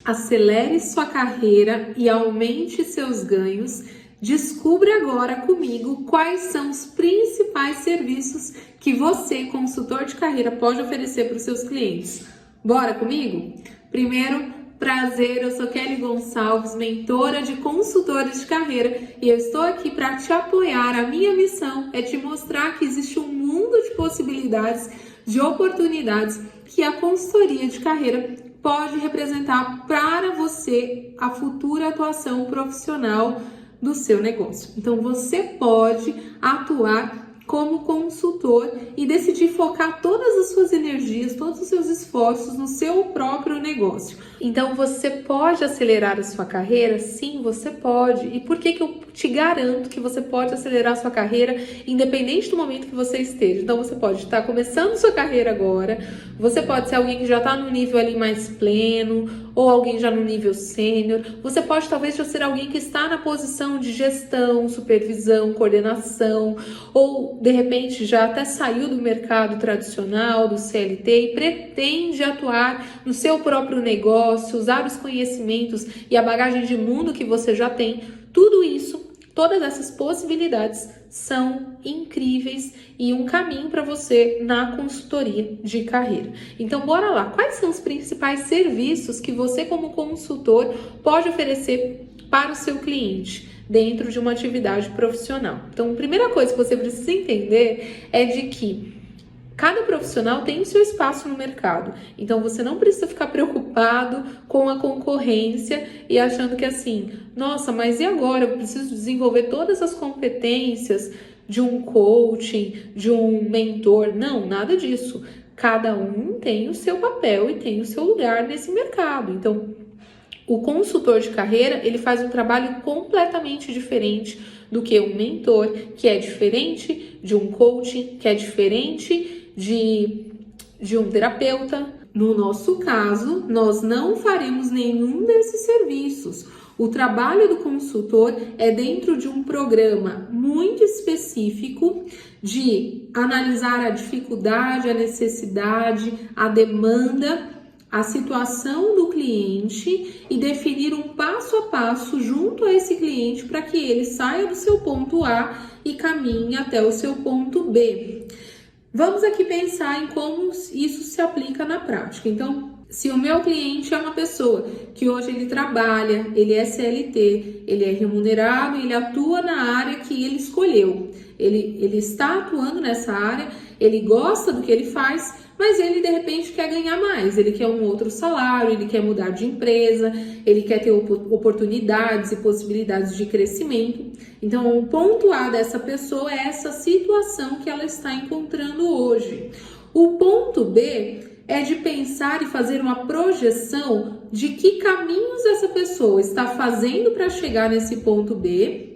acelere sua carreira e aumente seus ganhos. Descubra agora comigo quais são os principais serviços que você, consultor de carreira, pode oferecer para os seus clientes. Bora comigo? Primeiro, prazer, eu sou Kelly Gonçalves, mentora de consultores de carreira, e eu estou aqui para te apoiar. A minha missão é te mostrar que existe um mundo de possibilidades, de oportunidades que a consultoria de carreira pode representar para você a futura atuação profissional do seu negócio. Então você pode atuar como consultor e decidir focar todas as suas energias, todos os seus esforços no seu próprio negócio. Então você pode acelerar a sua carreira? Sim, você pode. E por que eu te garanto que você pode acelerar a sua carreira independente do momento que você esteja? Então você pode estar começando sua carreira agora, você pode ser alguém que já está no nível ali mais pleno, ou alguém já no nível sênior, você pode talvez já ser alguém que está na posição de gestão, supervisão, coordenação, ou de repente já até saiu do mercado tradicional, do CLT, e pretende atuar no seu próprio negócio, usar os conhecimentos e a bagagem de mundo que você já tem. Tudo isso, todas essas possibilidades são incríveis e um caminho para você na consultoria de carreira. Então, bora lá. Quais são os principais serviços que você, como consultor, pode oferecer para o seu cliente dentro de uma atividade profissional? Então, a primeira coisa que você precisa entender é de que cada profissional tem o seu espaço no mercado, então você não precisa ficar preocupado com a concorrência e achando que assim, nossa, mas e agora? Eu preciso desenvolver todas as competências de um coaching, de um mentor. Não, nada disso. Cada um tem o seu papel e tem o seu lugar nesse mercado. Então, o consultor de carreira, ele faz um trabalho completamente diferente do que um mentor, que é diferente de um coaching, que é diferente de um terapeuta. No nosso caso, nós não faremos nenhum desses serviços. O trabalho do consultor é dentro de um programa muito específico de analisar a dificuldade, a necessidade, a demanda, a situação do cliente e definir um passo a passo junto a esse cliente para que ele saia do seu ponto A e caminhe até o seu ponto B. Vamos aqui pensar em como isso se aplica na prática. Então, se o meu cliente é uma pessoa que hoje ele trabalha, ele é CLT, ele é remunerado, ele atua na área que ele escolheu. Ele está atuando nessa área, ele gosta do que ele faz, mas ele de repente quer ganhar mais, ele quer um outro salário, ele quer mudar de empresa, ele quer ter oportunidades e possibilidades de crescimento. Então, o ponto A dessa pessoa é essa situação que ela está encontrando hoje. O ponto B é de pensar e fazer uma projeção de que caminhos essa pessoa está fazendo para chegar nesse ponto B.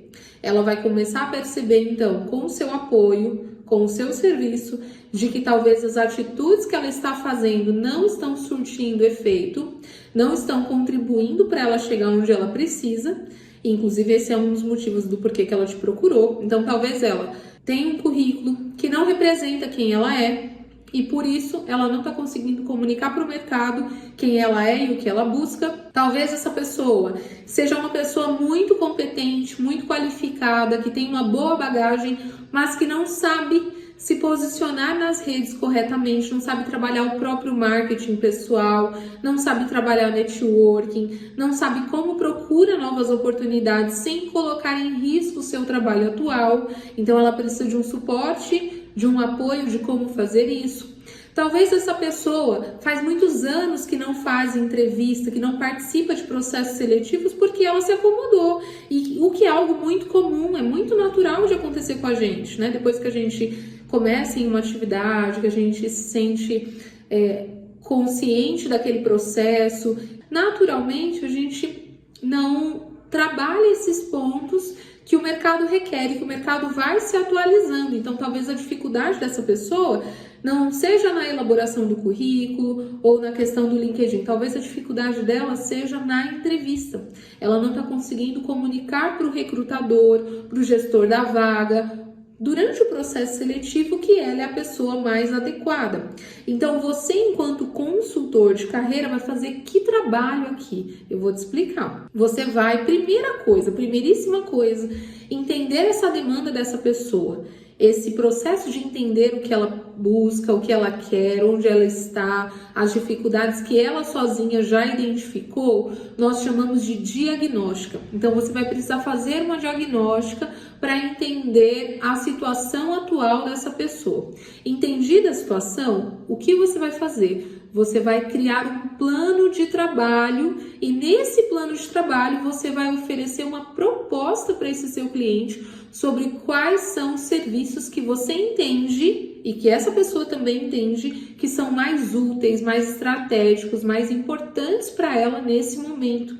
Ela vai começar a perceber, então, com o seu apoio, com o seu serviço, de que talvez as atitudes que ela está fazendo não estão surtindo efeito, não estão contribuindo para ela chegar onde ela precisa. Inclusive, esse é um dos motivos do porquê que ela te procurou. Então, talvez ela tenha um currículo que não representa quem ela é, e por isso ela não está conseguindo comunicar para o mercado quem ela é e o que ela busca. Talvez essa pessoa seja uma pessoa muito competente, muito qualificada, que tem uma boa bagagem, mas que não sabe se posicionar nas redes corretamente, não sabe trabalhar o próprio marketing pessoal, não sabe trabalhar networking, não sabe como procura novas oportunidades sem colocar em risco o seu trabalho atual. Então ela precisa de um suporte, de um apoio de como fazer isso. Talvez essa pessoa faz muitos anos que não faz entrevista, que não participa de processos seletivos porque ela se acomodou. E o que é algo muito comum, é muito natural de acontecer com a gente, né? Depois que a gente começa em uma atividade, que a gente se sente consciente daquele processo, naturalmente a gente não trabalha esses pontos que o mercado requer, que o mercado vai se atualizando. Então, talvez a dificuldade dessa pessoa não seja na elaboração do currículo ou na questão do LinkedIn. Talvez a dificuldade dela seja na entrevista. Ela não está conseguindo comunicar para o recrutador, para o gestor da vaga, durante o processo seletivo que ela é a pessoa mais adequada. Então, você, enquanto consultor de carreira, vai fazer que trabalho aqui? Eu vou te explicar. Você vai, primeiríssima coisa, entender essa demanda dessa pessoa. Esse processo de entender o que ela busca, o que ela quer, onde ela está, as dificuldades que ela sozinha já identificou, nós chamamos de diagnóstica. Então, você vai precisar fazer uma diagnóstica para entender a situação atual dessa pessoa. Entendida a situação, o que você vai fazer? Você vai criar um plano de trabalho e nesse plano de trabalho você vai oferecer uma proposta para esse seu cliente sobre quais são os serviços que você entende e que essa pessoa também entende que são mais úteis, mais estratégicos, mais importantes para ela nesse momento.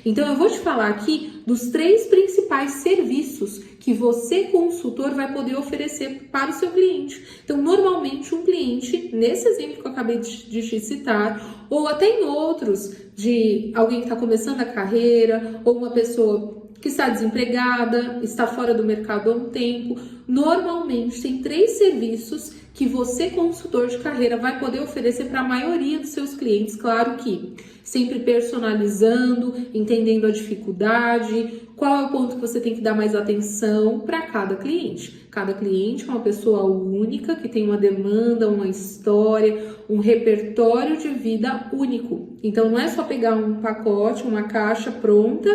Então eu vou te falar aqui dos 3 principais serviços que você, consultor, vai poder oferecer para o seu cliente. Então, normalmente, um cliente, nesse exemplo que eu acabei de te citar, ou até em outros, de alguém que está começando a carreira, ou uma pessoa que está desempregada, está fora do mercado há um tempo, normalmente tem 3 serviços que você, consultor de carreira, vai poder oferecer para a maioria dos seus clientes. Claro que sempre personalizando, entendendo a dificuldade, qual é o ponto que você tem que dar mais atenção para cada cliente. Cada cliente é uma pessoa única, que tem uma demanda, uma história, um repertório de vida único. Então não é só pegar um pacote, uma caixa pronta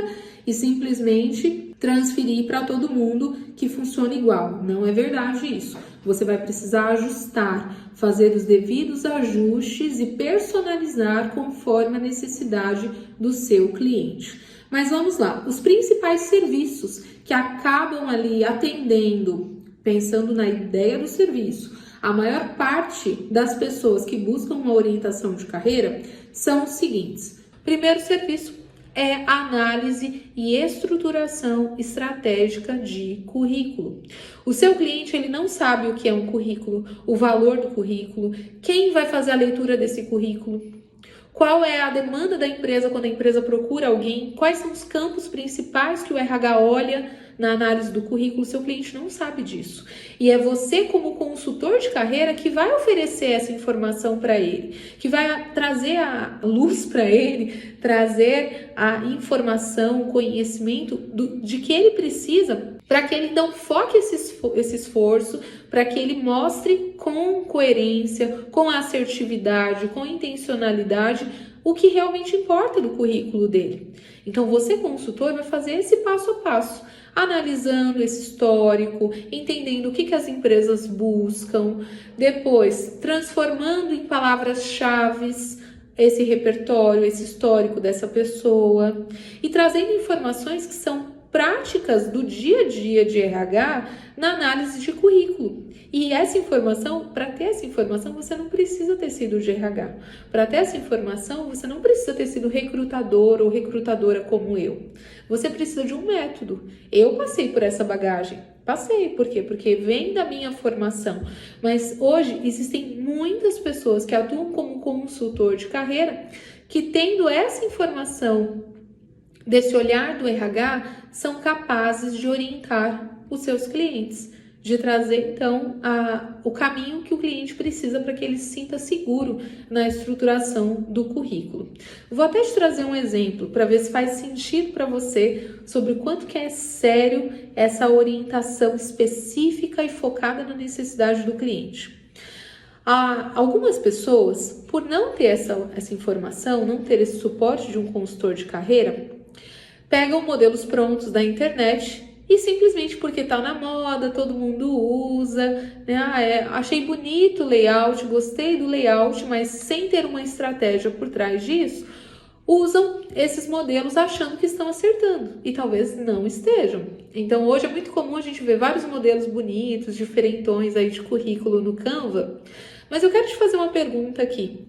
e simplesmente transferir para todo mundo que funciona igual. Não é verdade isso. Você vai precisar ajustar, fazer os devidos ajustes e personalizar conforme a necessidade do seu cliente. Mas vamos lá, os principais serviços que acabam ali atendendo, pensando na ideia do serviço, a maior parte das pessoas que buscam uma orientação de carreira são os seguintes. Primeiro serviço é a análise e estruturação estratégica de currículo. O seu cliente, ele não sabe o que é um currículo, o valor do currículo, quem vai fazer a leitura desse currículo, qual é a demanda da empresa quando a empresa procura alguém, quais são os campos principais que o RH olha na análise do currículo. O seu cliente não sabe disso. E é você, como consultor de carreira, que vai oferecer essa informação para ele, que vai trazer a luz para ele, trazer a informação, o conhecimento de que ele precisa para que ele então foque esse esforço, para que ele mostre com coerência, com assertividade, com intencionalidade o que realmente importa do currículo dele. Então você, consultor, vai fazer esse passo a passo, analisando esse histórico, entendendo o que as empresas buscam, depois transformando em palavras-chave esse repertório, esse histórico dessa pessoa e trazendo informações que são práticas do dia a dia de RH na análise de currículo. E essa informação, para ter essa informação, você não precisa ter sido de RH. Para ter essa informação, você não precisa ter sido recrutador ou recrutadora como eu. Você precisa de um método. Eu passei por essa bagagem. Passei, por quê? Porque vem da minha formação. Mas hoje existem muitas pessoas que atuam como consultor de carreira que, tendo essa informação desse olhar do RH, são capazes de orientar os seus clientes, de trazer então o caminho que o cliente precisa para que ele se sinta seguro na estruturação do currículo. Vou até te trazer um exemplo para ver se faz sentido para você sobre o quanto que é sério essa orientação específica e focada na necessidade do cliente. Algumas pessoas, por não ter essa informação, não ter esse suporte de um consultor de carreira, pegam modelos prontos da internet e simplesmente porque tá na moda, todo mundo usa, né? Achei bonito o layout, gostei do layout, mas sem ter uma estratégia por trás disso, usam esses modelos achando que estão acertando e talvez não estejam. Então hoje é muito comum a gente ver vários modelos bonitos, diferentões aí de currículo no Canva, mas eu quero te fazer uma pergunta aqui.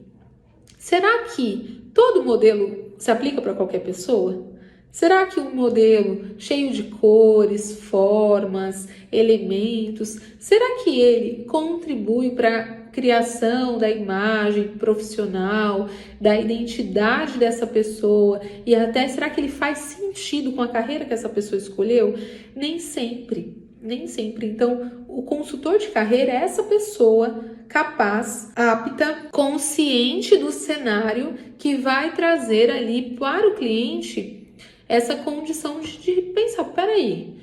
Será que todo modelo se aplica para qualquer pessoa? Será que um modelo cheio de cores, formas, elementos, será que ele contribui para a criação da imagem profissional, da identidade dessa pessoa e até será que ele faz sentido com a carreira que essa pessoa escolheu? Nem sempre. Nem sempre. Então, o consultor de carreira é essa pessoa capaz, apta, consciente do cenário que vai trazer ali para o cliente essa condição de pensar, peraí,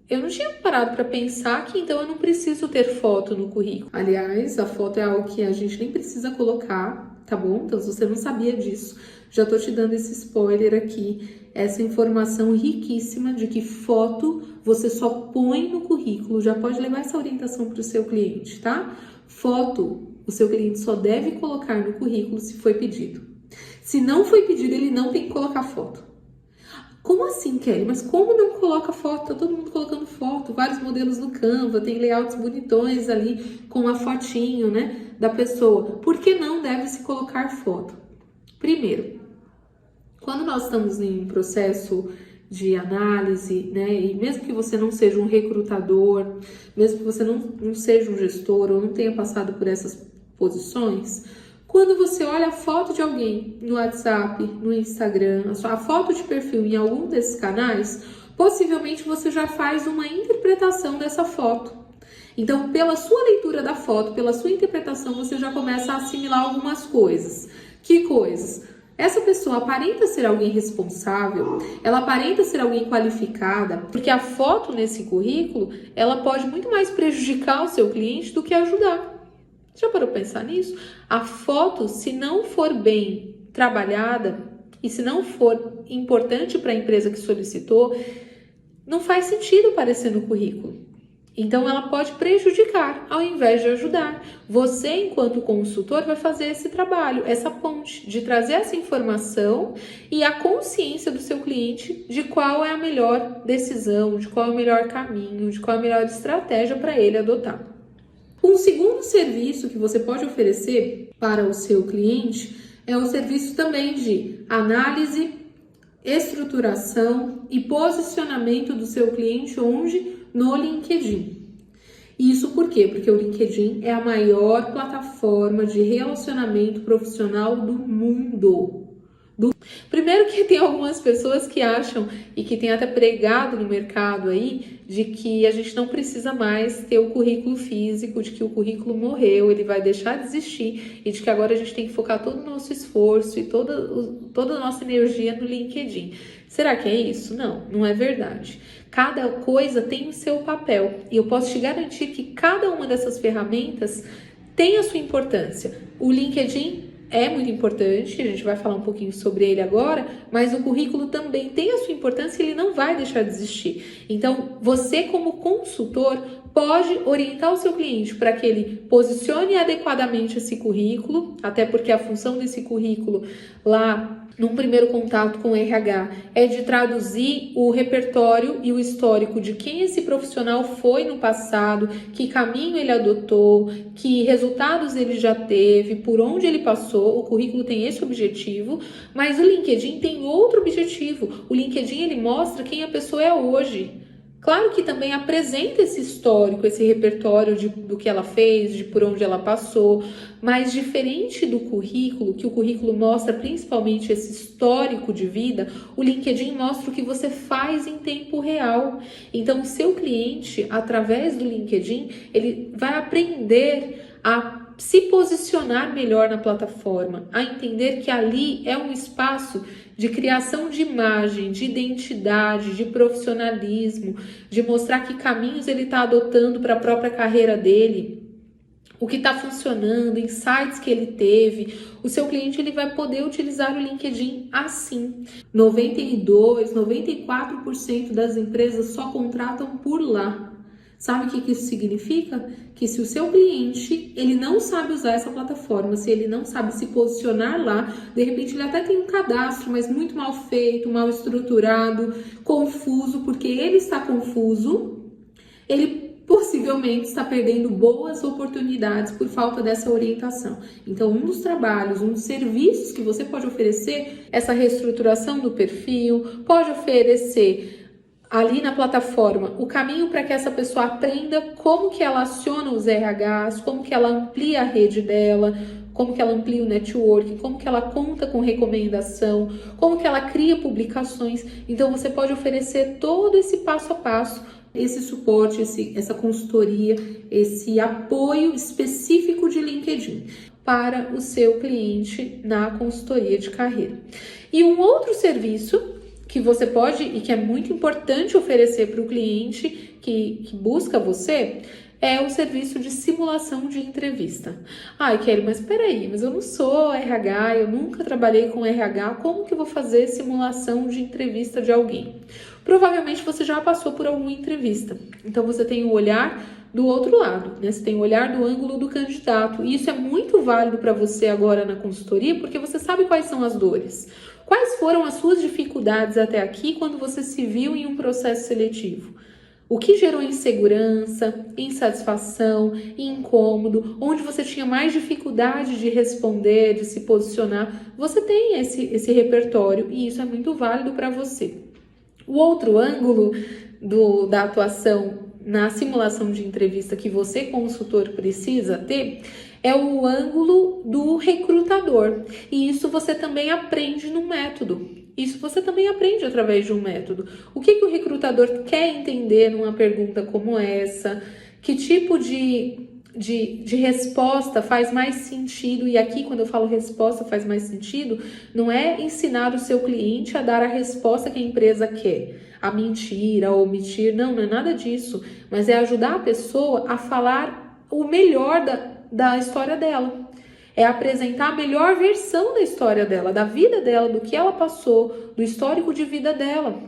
eu não tinha parado para pensar que então eu não preciso ter foto no currículo. Aliás, a foto é algo que a gente nem precisa colocar, tá bom? Então, se você não sabia disso, já tô te dando esse spoiler aqui, essa informação riquíssima de que foto você só põe no currículo, já pode levar essa orientação para o seu cliente, tá? Foto, o seu cliente só deve colocar no currículo se foi pedido. Se não foi pedido, ele não tem que colocar foto. Como assim, Kelly? Mas como não coloca foto? Tá todo mundo colocando foto, vários modelos no Canva, tem layouts bonitões ali com a fotinho, né, da pessoa. Por que não deve se colocar foto? Primeiro, quando nós estamos em processo de análise, né, e mesmo que você não seja um recrutador, mesmo que você não seja um gestor ou não tenha passado por essas posições, quando você olha a foto de alguém no WhatsApp, no Instagram, a foto de perfil em algum desses canais, possivelmente você já faz uma interpretação dessa foto. Então, pela sua leitura da foto, pela sua interpretação, você já começa a assimilar algumas coisas. Que coisas? Essa pessoa aparenta ser alguém responsável, ela aparenta ser alguém qualificada, porque a foto nesse currículo, ela pode muito mais prejudicar o seu cliente do que ajudar. Já parou para pensar nisso? A foto, se não for bem trabalhada e se não for importante para a empresa que solicitou, não faz sentido aparecer no currículo. Então, ela pode prejudicar ao invés de ajudar. Você, enquanto consultor, vai fazer esse trabalho, essa ponte, de trazer essa informação e a consciência do seu cliente de qual é a melhor decisão, de qual é o melhor caminho, de qual é a melhor estratégia para ele adotar. Um segundo serviço que você pode oferecer para o seu cliente é o serviço também de análise, estruturação e posicionamento do seu cliente onde? No LinkedIn. Isso por quê? Porque o LinkedIn é a maior plataforma de relacionamento profissional do mundo. Primeiro que tem algumas pessoas que acham e que tem até pregado no mercado aí de que a gente não precisa mais ter o currículo físico, de que o currículo morreu, ele vai deixar de existir e de que agora a gente tem que focar todo o nosso esforço e toda a nossa energia no LinkedIn. Será que é isso? Não, não é verdade. Cada coisa tem o seu papel e eu posso te garantir que cada uma dessas ferramentas tem a sua importância. O LinkedIn é muito importante, a gente vai falar um pouquinho sobre ele agora, mas o currículo também tem a sua importância e ele não vai deixar de existir. Então, você como consultor pode orientar o seu cliente para que ele posicione adequadamente esse currículo, até porque a função desse currículo lá num primeiro contato com o RH é de traduzir o repertório e o histórico de quem esse profissional foi no passado, que caminho ele adotou, que resultados ele já teve, por onde ele passou. O currículo tem esse objetivo, mas o LinkedIn tem outro objetivo. O LinkedIn ele mostra quem a pessoa é hoje. Claro que também apresenta esse histórico, esse repertório do que ela fez, de por onde ela passou, mas diferente do currículo, que o currículo mostra principalmente esse histórico de vida, o LinkedIn mostra o que você faz em tempo real. Então, o seu cliente, através do LinkedIn, ele vai aprender a se posicionar melhor na plataforma, a entender que ali é um espaço de criação de imagem, de identidade, de profissionalismo, de mostrar que caminhos ele está adotando para a própria carreira dele, o que está funcionando, insights que ele teve. O seu cliente ele vai poder utilizar o LinkedIn assim. 94% das empresas só contratam por lá. Sabe o que isso significa? Que se o seu cliente ele não sabe usar essa plataforma, se ele não sabe se posicionar lá, de repente ele até tem um cadastro, mas muito mal feito, mal estruturado, confuso, porque ele está confuso, ele possivelmente está perdendo boas oportunidades por falta dessa orientação. Então, um dos trabalhos, um dos serviços que você pode oferecer, essa reestruturação do perfil, pode oferecer ali na plataforma o caminho para que essa pessoa aprenda como que ela aciona os RHs, como que ela amplia a rede dela, como que ela amplia o network, como que ela conta com recomendação, como que ela cria publicações. Então você pode oferecer todo esse passo a passo esse suporte, essa consultoria, esse apoio específico de LinkedIn para o seu cliente na consultoria de carreira. E um outro serviço que você pode e que é muito importante oferecer para o cliente que busca você é o serviço de simulação de entrevista. Ai, Kelly, mas peraí, mas eu não sou RH, eu nunca trabalhei com RH, como que eu vou fazer simulação de entrevista de alguém? Provavelmente você já passou por alguma entrevista, então você tem o olhar do outro lado, né? Você tem o olhar do ângulo do candidato, e isso é muito válido para você agora na consultoria, porque você sabe quais são as dores. Quais foram as suas dificuldades até aqui quando você se viu em um processo seletivo? O que gerou insegurança, insatisfação, incômodo, onde você tinha mais dificuldade de responder, de se posicionar? Você tem esse repertório e isso é muito válido para você. O outro ângulo da atuação na simulação de entrevista que você, consultor, precisa ter é o ângulo do recrutador. E isso você também aprende no método. Isso você também aprende através de um método. O que o recrutador quer entender numa pergunta como essa? Que tipo de resposta faz mais sentido? E aqui, quando eu falo resposta faz mais sentido, não é ensinar o seu cliente a dar a resposta que a empresa quer, a mentir, a omitir, não é nada disso. Mas é ajudar a pessoa a falar o melhor da história dela. É apresentar a melhor versão da história dela, da vida dela, do que ela passou, do histórico de vida dela.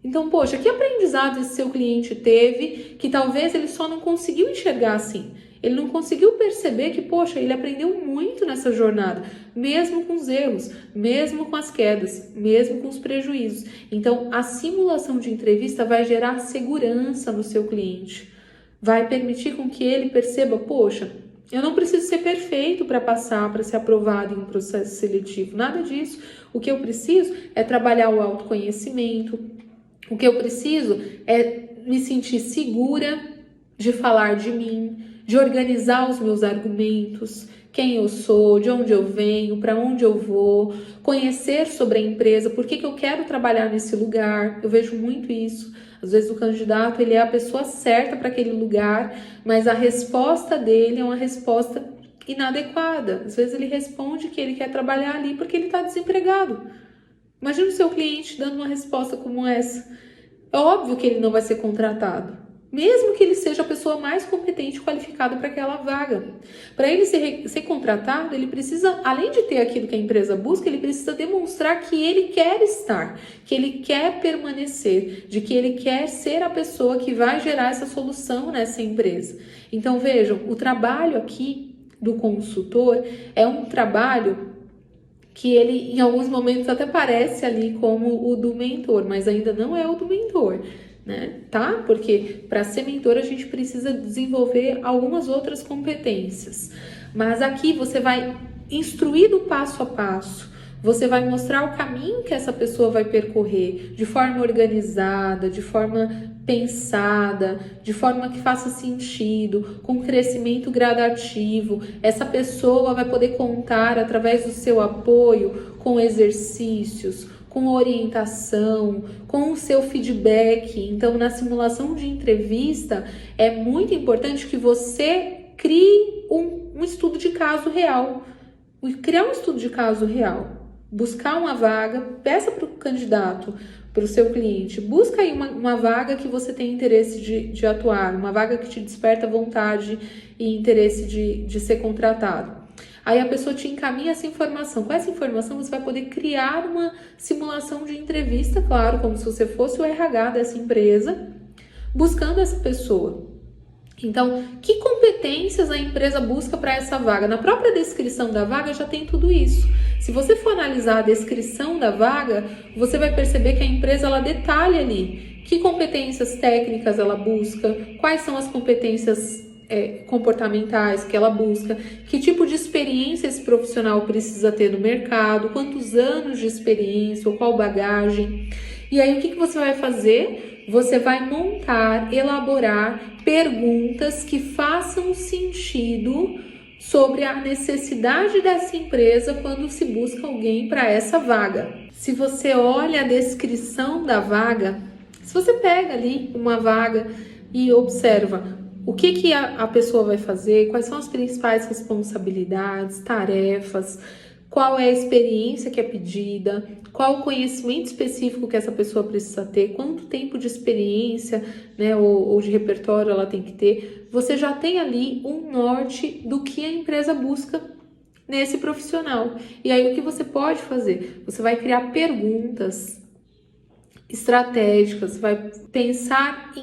Então, poxa, que aprendizado esse seu cliente teve que talvez ele só não conseguiu enxergar assim? Ele não conseguiu perceber que, poxa, ele aprendeu muito nessa jornada, mesmo com os erros, mesmo com as quedas, mesmo com os prejuízos. Então, a simulação de entrevista vai gerar segurança no seu cliente, vai permitir com que ele perceba, poxa, eu não preciso ser perfeito para passar, para ser aprovado em um processo seletivo, nada disso. O que eu preciso é trabalhar o autoconhecimento, o que eu preciso é me sentir segura de falar de mim, de organizar os meus argumentos, quem eu sou, de onde eu venho, para onde eu vou, conhecer sobre a empresa, por que eu quero trabalhar nesse lugar. Eu vejo muito isso. Às vezes o candidato ele é a pessoa certa para aquele lugar, mas a resposta dele é uma resposta inadequada. Às vezes ele responde que ele quer trabalhar ali porque ele está desempregado. Imagina o seu cliente dando uma resposta como essa. É óbvio que ele não vai ser contratado, mesmo que ele seja a pessoa mais competente e qualificada para aquela vaga. Para ele ser contratado, ele precisa, além de ter aquilo que a empresa busca, ele precisa demonstrar que ele quer estar, que ele quer permanecer, de que ele quer ser a pessoa que vai gerar essa solução nessa empresa. Então vejam, o trabalho aqui do consultor é um trabalho que ele em alguns momentos até parece ali como o do mentor, mas ainda não é o do mentor, né? Tá? Porque para ser mentor a gente precisa desenvolver algumas outras competências. Mas aqui você vai instruir do passo a passo. Você vai mostrar o caminho que essa pessoa vai percorrer de forma organizada, de forma pensada, de forma que faça sentido, com crescimento gradativo. Essa pessoa vai poder contar através do seu apoio com exercícios, com orientação, com o seu feedback. Então, na simulação de entrevista, é muito importante que você crie um estudo de caso real. Criar um estudo de caso real. Buscar uma vaga, peça para o candidato, para o seu cliente, busca aí uma vaga que você tem interesse de atuar, uma vaga que te desperta vontade e interesse de ser contratado. Aí a pessoa te encaminha essa informação. Com essa informação você vai poder criar uma simulação de entrevista, claro, como se você fosse o RH dessa empresa, buscando essa pessoa. Então, que competências a empresa busca para essa vaga? Na própria descrição da vaga já tem tudo isso. Se você for analisar a descrição da vaga, você vai perceber que a empresa ela detalha ali que competências técnicas ela busca, quais são as competências comportamentais que ela busca, que tipo de experiência esse profissional precisa ter no mercado, quantos anos de experiência ou qual bagagem. E aí o que você vai fazer? Você vai montar, elaborar perguntas que façam sentido sobre a necessidade dessa empresa quando se busca alguém para essa vaga. Se você olha a descrição da vaga, Se você pega ali uma vaga e observa o que a pessoa vai fazer, quais são as principais responsabilidades, tarefas, qual é a experiência que é pedida, qual o conhecimento específico que essa pessoa precisa ter, quanto tempo de experiência, né, ou de repertório ela tem que ter, você já tem ali um norte do que a empresa busca nesse profissional. E aí o que você pode fazer? Você vai criar perguntas estratégicas, vai pensar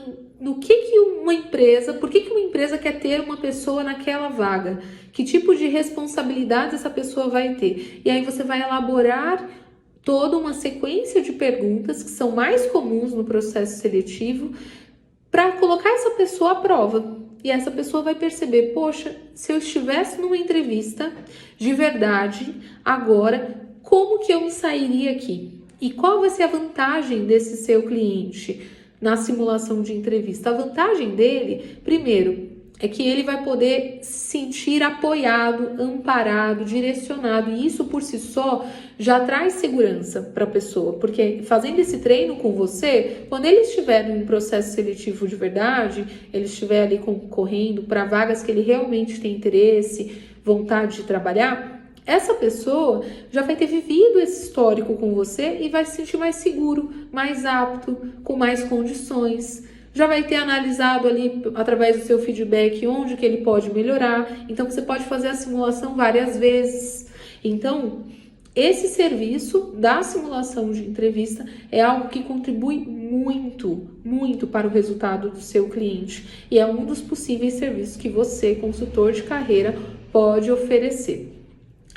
no que uma empresa, por que uma empresa quer ter uma pessoa naquela vaga, que tipo de responsabilidades essa pessoa vai ter. E aí você vai elaborar toda uma sequência de perguntas que são mais comuns no processo seletivo para colocar essa pessoa à prova. E essa pessoa vai perceber, poxa, se eu estivesse numa entrevista de verdade, agora, como que eu me sairia aqui? E qual vai ser a vantagem desse seu cliente na simulação de entrevista? A vantagem dele, primeiro, é que ele vai poder se sentir apoiado, amparado, direcionado. E isso por si só já traz segurança para a pessoa. Porque fazendo esse treino com você, quando ele estiver em um processo seletivo de verdade, ele estiver ali concorrendo para vagas que ele realmente tem interesse, vontade de trabalhar, essa pessoa já vai ter vivido esse histórico com você e vai se sentir mais seguro, mais apto, com mais condições. Já vai ter analisado ali, através do seu feedback, onde que ele pode melhorar. Então, você pode fazer a simulação várias vezes. Então, esse serviço da simulação de entrevista é algo que contribui muito, muito para o resultado do seu cliente. E é um dos possíveis serviços que você, consultor de carreira, pode oferecer.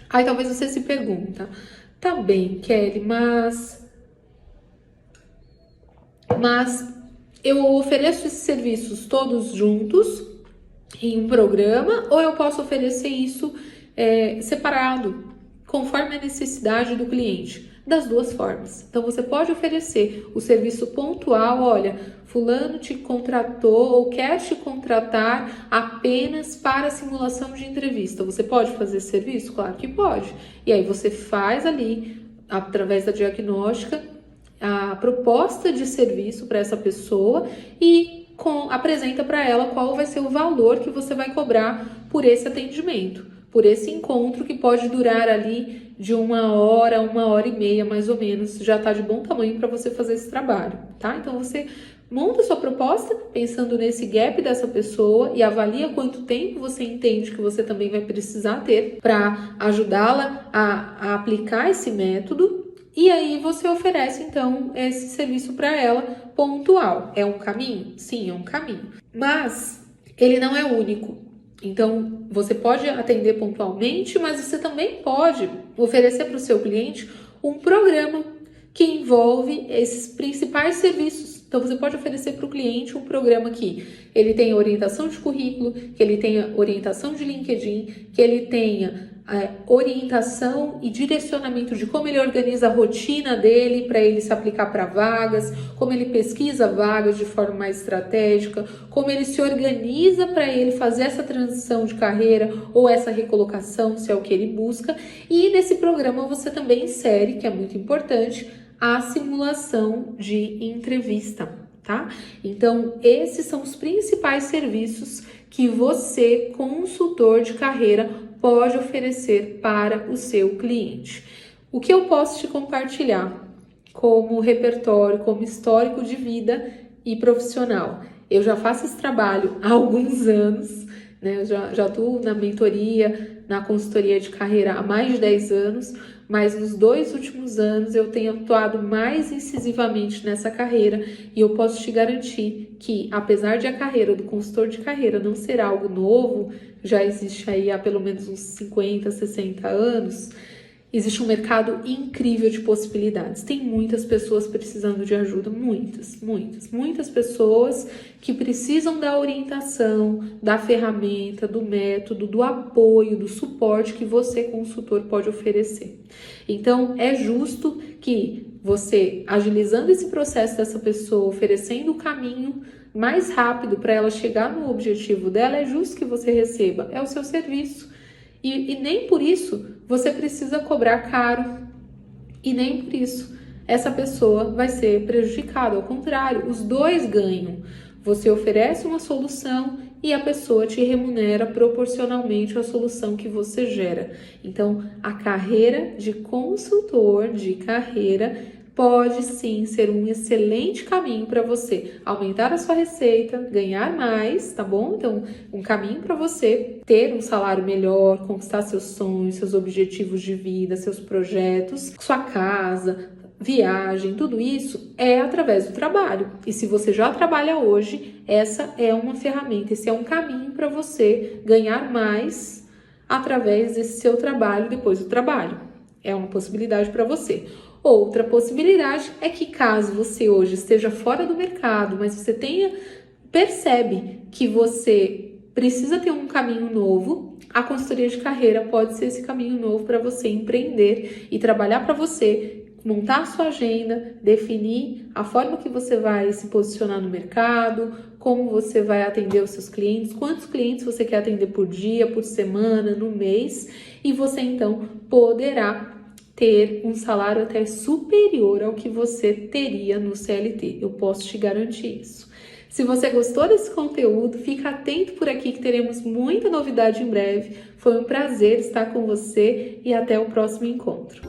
Aí talvez você se pergunta, tá bem, Kelly, mas eu ofereço esses serviços todos juntos em um programa ou eu posso oferecer isso separado, conforme a necessidade do cliente? Das duas formas. Então, você pode oferecer o serviço pontual, olha, fulano te contratou ou quer te contratar apenas para simulação de entrevista. Você pode fazer esse serviço? Claro que pode. E aí você faz ali, através da diagnóstica, a proposta de serviço para essa pessoa e apresenta para ela qual vai ser o valor que você vai cobrar por esse atendimento, por esse encontro que pode durar ali de 1 hora, 1 hora e meia, mais ou menos, já está de bom tamanho para você fazer esse trabalho, tá? Então você monta sua proposta pensando nesse gap dessa pessoa e avalia quanto tempo você entende que você também vai precisar ter para ajudá-la a aplicar esse método. E aí você oferece, então, esse serviço para ela pontual. É um caminho? Sim, é um caminho. Mas ele não é único. Então, você pode atender pontualmente, mas você também pode oferecer para o seu cliente um programa que envolve esses principais serviços. Então, você pode oferecer para o cliente um programa que ele tenha orientação de currículo, que ele tenha orientação de LinkedIn, que ele tenha orientação e direcionamento de como ele organiza a rotina dele para ele se aplicar para vagas, como ele pesquisa vagas de forma mais estratégica, como ele se organiza para ele fazer essa transição de carreira ou essa recolocação, se é o que ele busca. E nesse programa você também insere, que é muito importante, a simulação de entrevista, tá? Então, esses são os principais serviços que você, consultor de carreira, pode oferecer para o seu cliente. O que eu posso te compartilhar como repertório, como histórico de vida e profissional? Eu já faço esse trabalho há alguns anos, né? Eu já atuo na mentoria, na consultoria de carreira há mais de 10 anos, mas nos 2 últimos anos eu tenho atuado mais incisivamente nessa carreira e eu posso te garantir que, apesar de a carreira do consultor de carreira não ser algo novo, já existe aí há pelo menos uns 50, 60 anos, existe um mercado incrível de possibilidades. Tem muitas pessoas precisando de ajuda, muitas pessoas que precisam da orientação, da ferramenta, do método, do apoio, do suporte que você, consultor, pode oferecer. Então, é justo que você, agilizando esse processo dessa pessoa, oferecendo o caminho mais rápido para ela chegar no objetivo dela, é justo que você receba, é o seu serviço. E nem por isso você precisa cobrar caro. E nem por isso essa pessoa vai ser prejudicada. Ao contrário, os dois ganham. Você oferece uma solução e a pessoa te remunera proporcionalmente à solução que você gera. Então, a carreira de consultor de carreira pode sim ser um excelente caminho para você aumentar a sua receita, ganhar mais, tá bom? Então, um caminho para você ter um salário melhor, conquistar seus sonhos, seus objetivos de vida, seus projetos, sua casa, viagem, tudo isso é através do trabalho. E se você já trabalha hoje, essa é uma ferramenta, esse é um caminho para você ganhar mais através desse seu trabalho depois do trabalho. É uma possibilidade para você. Outra possibilidade é que caso você hoje esteja fora do mercado, mas você percebe que você precisa ter um caminho novo, a consultoria de carreira pode ser esse caminho novo para você empreender e trabalhar para você, montar a sua agenda, definir a forma que você vai se posicionar no mercado, como você vai atender os seus clientes, quantos clientes você quer atender por dia, por semana, no mês, e você então poderá ter um salário até superior ao que você teria no CLT. Eu posso te garantir isso. Se você gostou desse conteúdo, fica atento por aqui que teremos muita novidade em breve. Foi um prazer estar com você e até o próximo encontro.